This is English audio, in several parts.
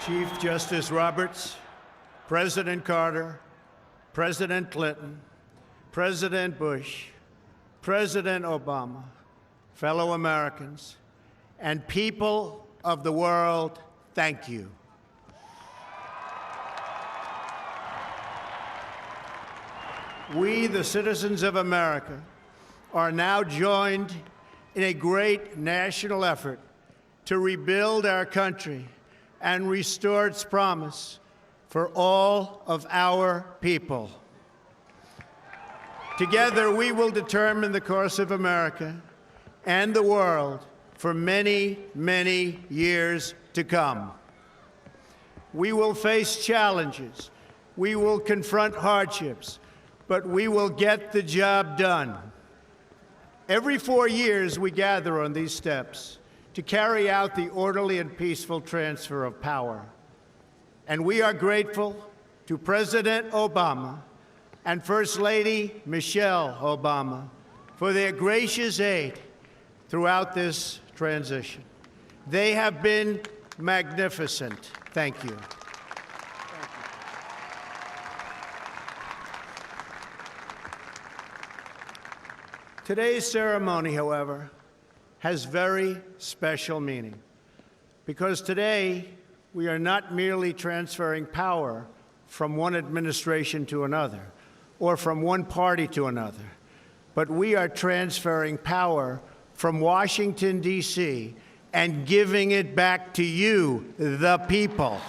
Chief Justice Roberts, President Carter, President Clinton, President Bush, President Obama, fellow Americans, and people of the world, thank you. We, the citizens of America, are now joined in a great national effort to rebuild our country and restore its promise for all of our people. Together, we will determine the course of America and the world for many, many years to come. We will face challenges. We will confront hardships, but we will get the job done. Every 4 years, we gather on these steps to carry out the orderly and peaceful transfer of power. And we are grateful to President Obama and First Lady Michelle Obama for their gracious aid throughout this transition. They have been magnificent. Thank you. Today's ceremony, however, has very special meaning, because today we are not merely transferring power from one administration to another or from one party to another, but we are transferring power from Washington, D.C., and giving it back to you, the people.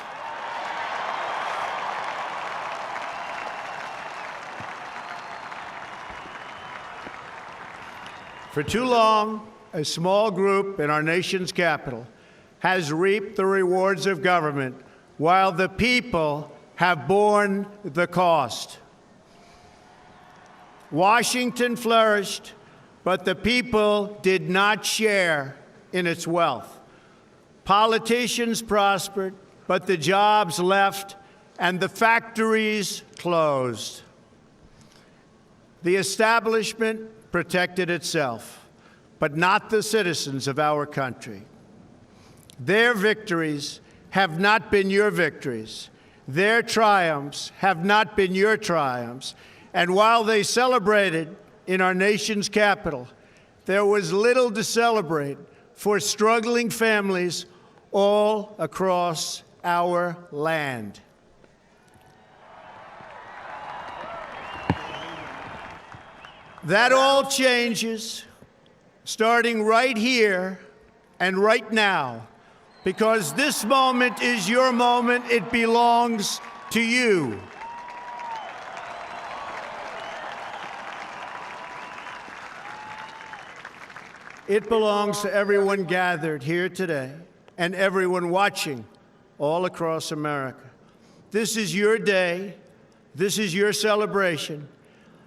For too long, a small group in our nation's capital has reaped the rewards of government while the people have borne the cost. Washington flourished, but the people did not share in its wealth. Politicians prospered, but the jobs left and the factories closed. The establishment protected itself, but not the citizens of our country. Their victories have not been your victories. Their triumphs have not been your triumphs. And while they celebrated in our nation's capital, there was little to celebrate for struggling families all across our land. That all changes starting right here and right now, because this moment is your moment. It belongs to you. It belongs to everyone gathered here today and everyone watching all across America. This is your day. This is your celebration.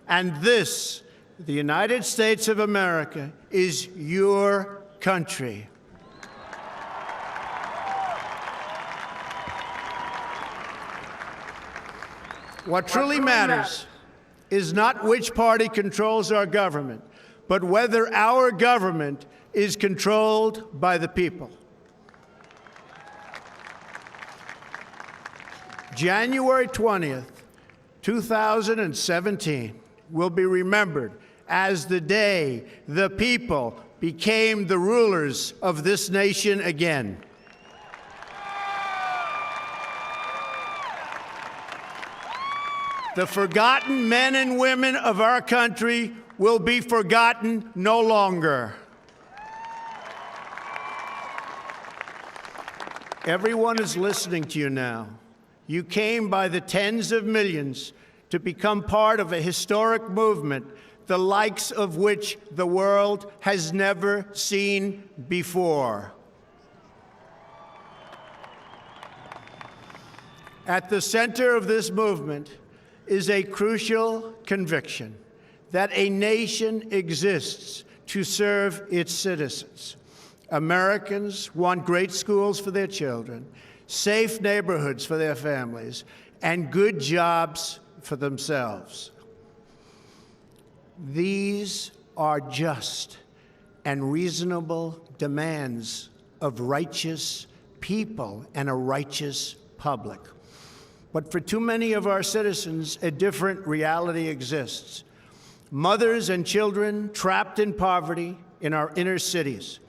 And this, the United States of America, is your country. What truly matters is not which party controls our government, but whether our government is controlled by the people. January 20th, 2017 will be remembered as the day the people became the rulers of this nation again. The forgotten men and women of our country will be forgotten no longer. Everyone is listening to you now. You came by the tens of millions to become part of a historic movement, the likes of which the world has never seen before. At the center of this movement is a crucial conviction that a nation exists to serve its citizens. Americans want great schools for their children, safe neighborhoods for their families, and good jobs for themselves. These are just and reasonable demands of righteous people and a righteous public. But for too many of our citizens, a different reality exists. Mothers and children trapped in poverty in our inner cities,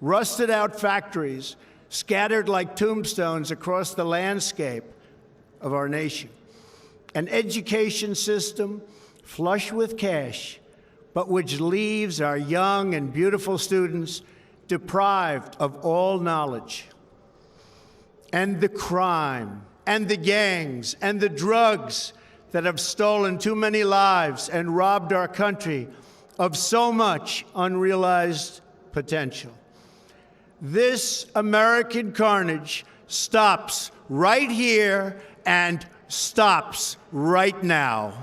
rusted out factories scattered like tombstones across the landscape of our nation, an education system flush with cash, but which leaves our young and beautiful students deprived of all knowledge. And the crime, and the gangs, and the drugs that have stolen too many lives and robbed our country of so much unrealized potential. This American carnage stops right here and stops right now.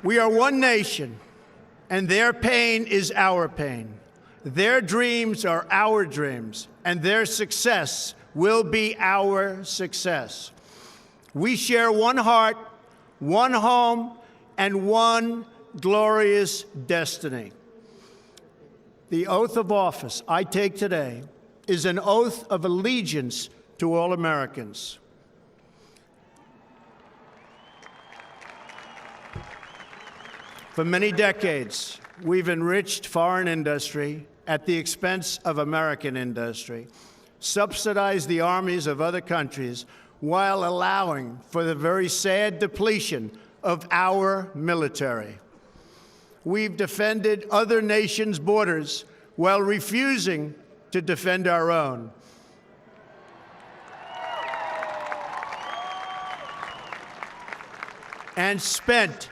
We are one nation, and their pain is our pain. Their dreams are our dreams, and their success will be our success. We share one heart, one home, and one glorious destiny. The oath of office I take today is an oath of allegiance to all Americans. For many decades, we've enriched foreign industry at the expense of American industry, subsidized the armies of other countries while allowing for the very sad depletion of our military. We've defended other nations' borders while refusing to defend our own. And spent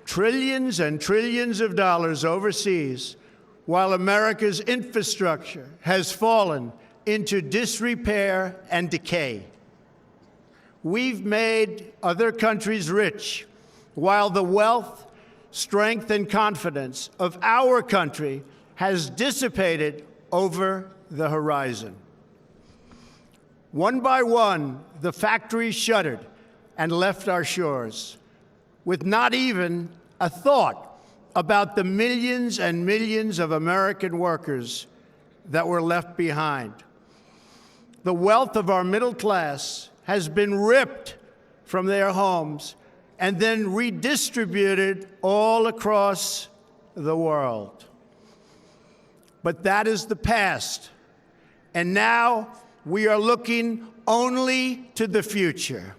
trillions and trillions of dollars overseas while America's infrastructure has fallen into disrepair and decay. We've made other countries rich while the wealth, strength, and confidence of our country has dissipated over the horizon. One by one, the factories shuttered and left our shores, with not even a thought about the millions and millions of American workers that were left behind. The wealth of our middle class has been ripped from their homes and then redistributed all across the world. But that is the past, and now we are looking only to the future.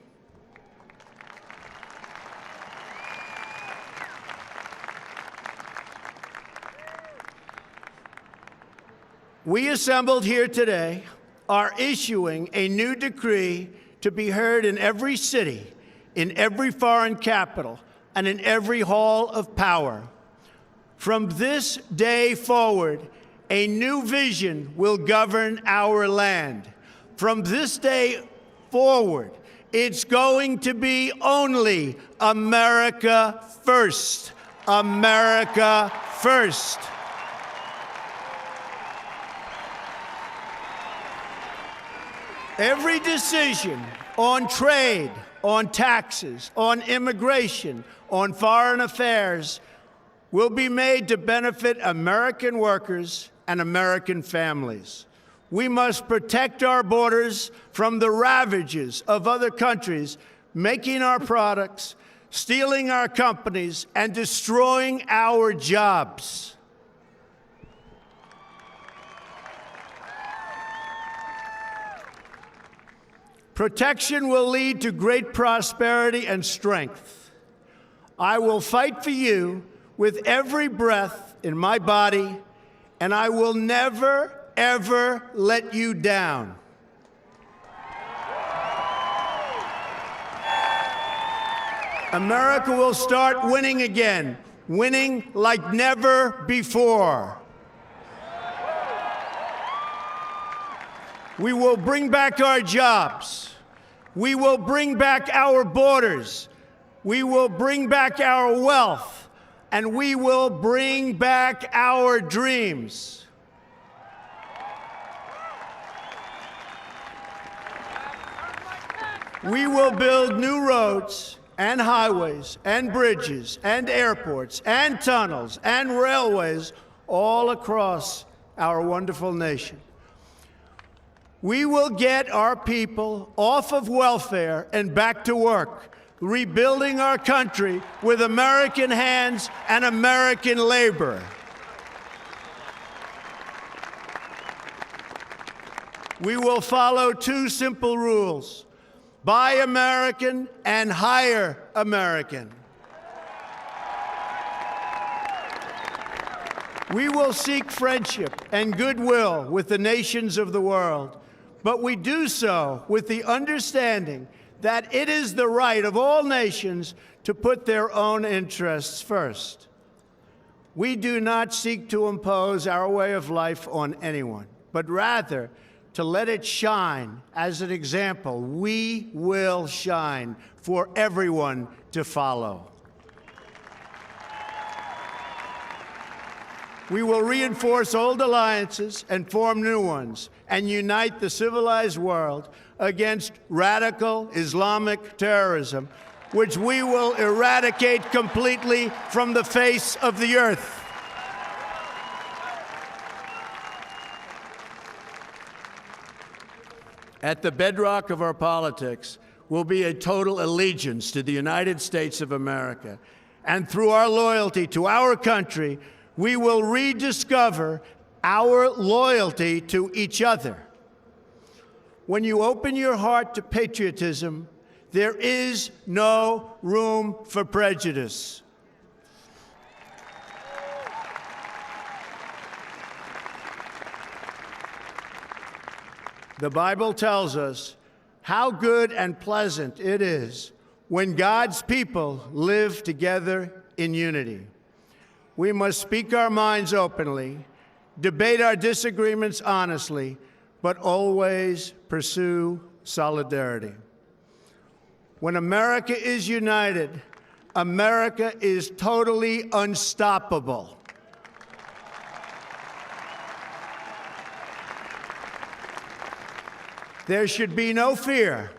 We assembled here today are issuing a new decree to be heard in every city, in every foreign capital, and in every hall of power. From this day forward, a new vision will govern our land. From this day forward, it's going to be only America first. America first. Every decision on trade, on taxes, on immigration, on foreign affairs will be made to benefit American workers and American families. We must protect our borders from the ravages of other countries making our products, stealing our companies, and destroying our jobs. Protection will lead to great prosperity and strength. I will fight for you with every breath in my body, and I will never, ever let you down. America will start winning again, winning like never before. We will bring back our jobs. We will bring back our borders. We will bring back our wealth. And we will bring back our dreams. We will build new roads and highways and bridges and airports and tunnels and railways all across our wonderful nation. We will get our people off of welfare and back to work, rebuilding our country with American hands and American labor. We will follow two simple rules: buy American and hire American. We will seek friendship and goodwill with the nations of the world, but we do so with the understanding that it is the right of all nations to put their own interests first. We do not seek to impose our way of life on anyone, but rather to let it shine as an example. We will shine for everyone to follow. We will reinforce old alliances and form new ones and unite the civilized world against radical Islamic terrorism, which we will eradicate completely from the face of the earth. At the bedrock of our politics will be a total allegiance to the United States of America. And through our loyalty to our country, we will rediscover our loyalty to each other. When you open your heart to patriotism, there is no room for prejudice. The Bible tells us how good and pleasant it is when God's people live together in unity. We must speak our minds openly, debate our disagreements honestly, but always pursue solidarity. When America is united, America is totally unstoppable. There should be no fear.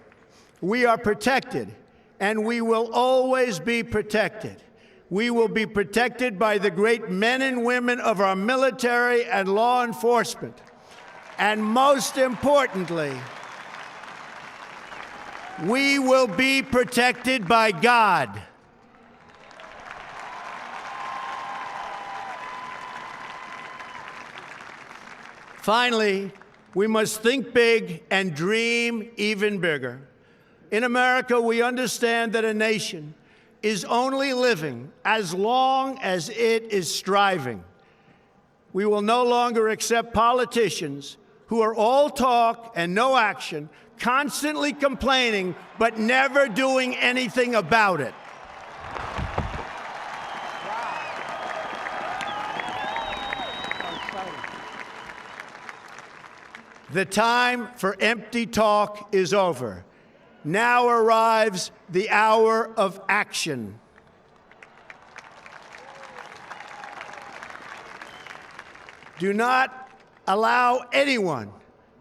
We are protected, and we will always be protected. We will be protected by the great men and women of our military and law enforcement. And most importantly, we will be protected by God. Finally, we must think big and dream even bigger. In America, we understand that a nation is only living as long as it is striving. We will no longer accept politicians who are all talk and no action, constantly complaining but never doing anything about it. The time for empty talk is over. Now arrives the hour of action. Do not allow anyone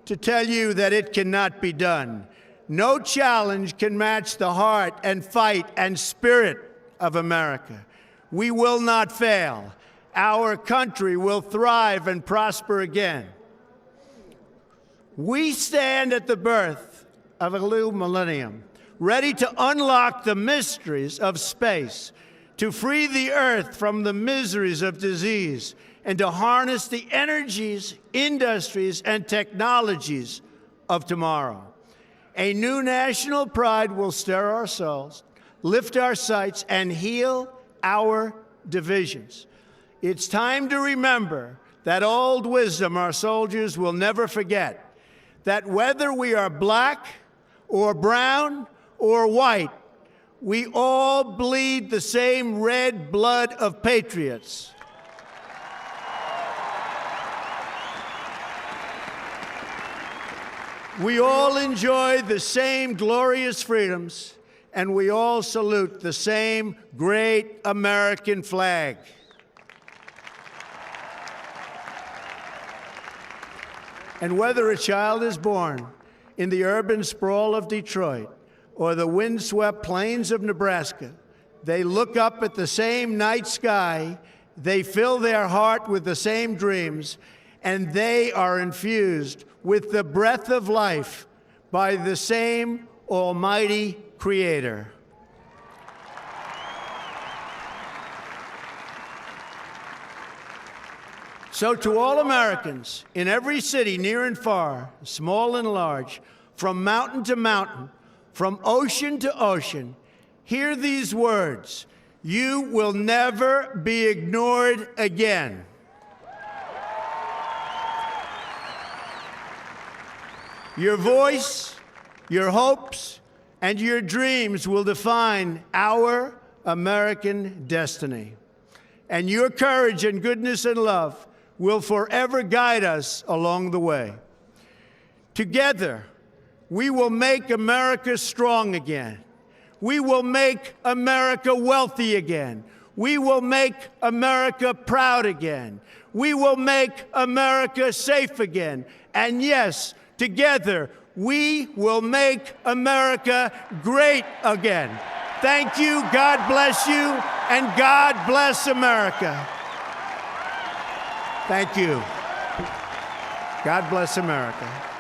to tell you that it cannot be done. No challenge can match the heart and fight and spirit of America. We will not fail. Our country will thrive and prosper again. We stand at the birth of a new millennium, ready to unlock the mysteries of space, to free the earth from the miseries of disease, and to harness the energies, industries, and technologies of tomorrow. A new national pride will stir our souls, lift our sights, and heal our divisions. It's time to remember that old wisdom our soldiers will never forget, that whether we are black or brown or white, we all bleed the same red blood of patriots. We all enjoy the same glorious freedoms, and we all salute the same great American flag. And whether a child is born in the urban sprawl of Detroit or the windswept plains of Nebraska. They look up at the same night sky, they fill their heart with the same dreams, and they are infused with the breath of life by the same Almighty Creator. So to all Americans in every city, near and far, small and large, from mountain to mountain, from ocean to ocean, hear these words: you will never be ignored again. Your voice, your hopes, and your dreams will define our American destiny. And your courage and goodness and love will forever guide us along the way. Together, we will make America strong again. We will make America wealthy again. We will make America proud again. We will make America safe again. And yes, together, we will make America great again. Thank you, God bless you, and God bless America. Thank you. God bless America.